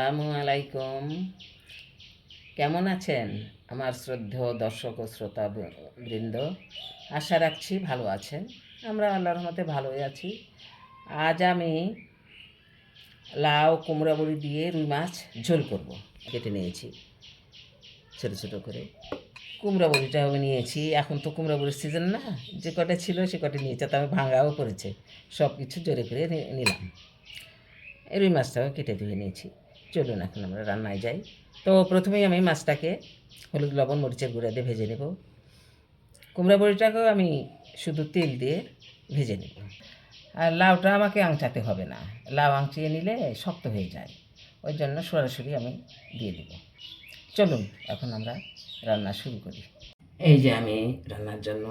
আসসালামু আলাইকুম। কেমন আছেন আমার শ্রদ্ধেয় দর্শক ও শ্রোতা বৃন্দ? আশা রাখছি ভালো আছেন। আমরা আল্লাহর রহমতে ভালোই আছি। আজ আমি লাউ কুমড়া বড়ি দিয়ে রুই মাছ ঝোল করব। কেটে নিয়েছি ছোটো ছোটো করে। কুমড়া বড়িটাও নিয়েছি। এখন তো কুমড়া বড়ির সিজন না, যে কটা ছিল সে কটা নিয়েছে, তবে ভাঙাও পড়েছে। সব কিছু জোরে করে নিলাম। রুই মাছটাও কেটে ধুয়ে নিয়েছি। চলুন এখন আমরা রান্নায় যাই। তো প্রথমেই আমি মাছটাকে হলুদ লবণ মরিচের গুঁড়া দিয়ে ভেজে নেব। কুমড়া বড়িটাকেও আমি শুধু তেল দিয়ে ভেজে নেব। আর লাউটা আমাকে আংচাতে হবে না, লাউ আংচিয়ে নিলে শক্ত হয়ে যায়, ওই জন্য সরাসরি আমি দিয়ে দেব। চলুন এখন আমরা রান্না শুরু করি। এই যে আমি রান্নার জন্য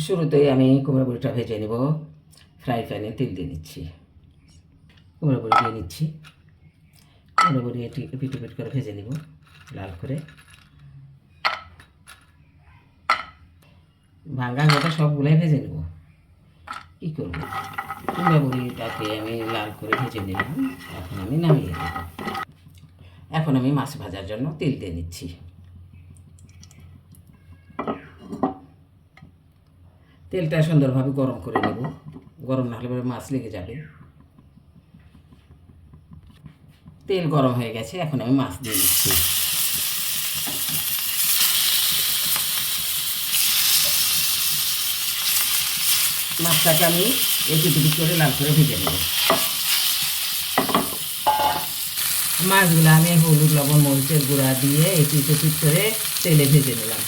শুরুতেই আমি কুমড়া বড়িটা ভেজে নেব। ফ্রাই প্যানে তেল দিয়ে নিচ্ছি, কুমড়ো বড়ি দিয়ে নিচ্ছি। কুমড়ো বড়ি এটি পিট করে ভেজে নিব লাল করে। ভাঙা গোটা সবগুলাই ভেজে নেব। কী করবো, কুমড়ো বড়িটাকে আমি লাল করে ভেজে নিলাম। এখন আমি নামিয়ে দেব। এখন আমি মাছ ভাজার জন্য তেল দিয়ে নিচ্ছি। তেলটা সুন্দরভাবে গরম করে নেব, গরম না হলে মাছ লেগে যাবে। তেল গরম হয়ে গেছে, এখন আমি মাছ দিয়ে দিচ্ছি। মাছটাকে আমি একটু করে লাল করে ভেজে নেব। মাছগুলো আমি হলুদ লবণ মরিচের গুঁড়া দিয়ে একটু করে তেলে ভেজে নিলাম।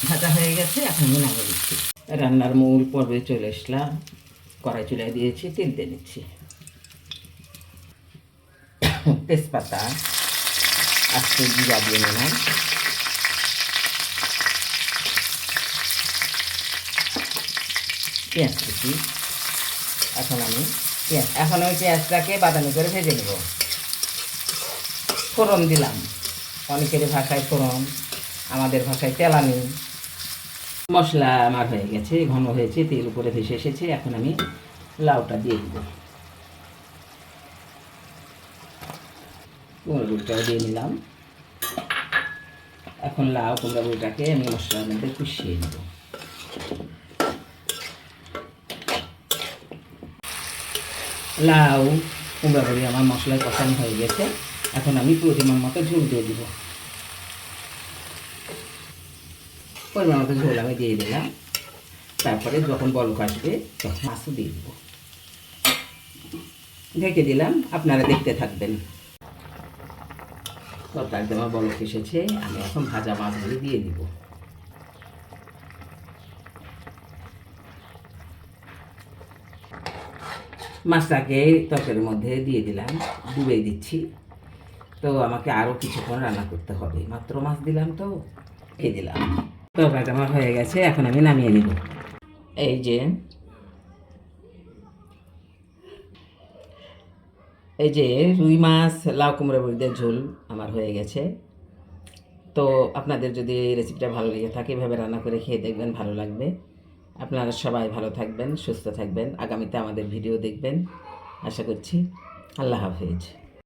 ভাজা হয়ে গেছে, এখন আমি নামিয়ে দিচ্ছি। রান্নার মূল পর্বে চলে আসলাম। কড়াই চুলায় দিয়েছি, তেল দিয়ে নিচ্ছি। তেজপাতা আস্তে জিরা দিয়ে নিলাম। পেঁয়াজ কুচি। এখন আমি পেঁয়াজটাকে বাদামি করে ভেজে নেব। ফোড়ন দিলাম, অনেকের ভাষায় ফোড়ন, আমাদের ভাষায় তেলানি। মশলা আমার হয়ে গেছে, ঘন হয়েছে, তেল উপরে ভেসে এসেছে। এখন আমি লাউটা দিয়ে দেব। কুমড়ো বড়িটাও দিয়ে নিলাম। এখন লাউ কুমড়ো বড়িটাকে আমি মশলার মধ্যে কষিয়ে নেব। লাউ কুমড়ো বড়ি আমার মশলায় কষানো হয়ে গেছে। এখন আমি পরিমাণ মতো ঝোল দিয়ে দিব। পরিমাণ মতো ঝোল আমি দিয়ে দিলাম। তারপরে যখন বলক আসবে তখন মাছও দিয়ে দেব। ঢেকে দিলাম, আপনারা দেখতে থাকবেন। তরকারিতে আমার বলক এসেছে, আমি এখন ভাজা মাছগুলি দিয়ে দিব। মাছটাকে তরকারির মধ্যে দিয়ে দিলাম, ডুবে দিচ্ছি। তো আমাকে আরও কিছুক্ষণ রান্না করতে হবে, মাত্র মাছ দিলাম তো এই দিলাম। তরকারিটা আমার হয়ে গেছে, এখন আমি নামিয়ে নেব। এই যে রুই মাছ লাউ কুমড়ো বড়ি দিয়ে ঝোল আমার হয়ে গেছে। তো আপনাদের যদি এই রেসিপিটা ভালো লেগে থাকে, এভাবে রান্না করে খেয়ে দেখবেন, ভালো লাগবে। আপনারা সবাই ভালো থাকবেন, সুস্থ থাকবেন, আগামীতে আমাদের ভিডিও দেখবেন আশা করছি। আল্লাহ হাফেজ।